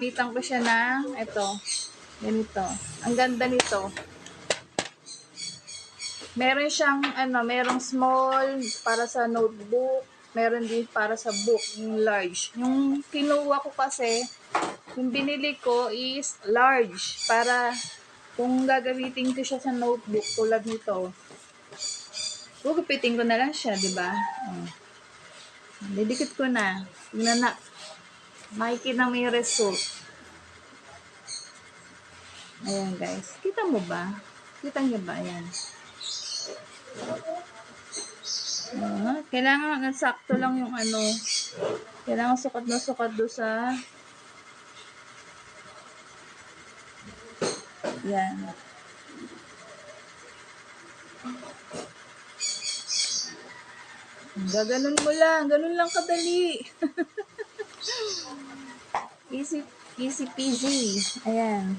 Gamitan ko siya ng ito. Ganito. Ang ganda nito. Meron siyang merong small para sa notebook, meron din para sa book, yung large. Yung kinuha ko kasi, yung binili ko is large para kung gagamitin ko siya sa notebook tulad nito. Gugupitin ko na lang siya, 'di ba? Didikit ko na. Tingnan na. Makikita mo yung result. Ayan, guys. Kita mo ba? Kita niyo ba? Ayan. Kailangan nasakto lang yung kailangan sukat na sukat do sa yan. Gaganon mo lang. Ganun lang kadali. Easy peasy. Ayan.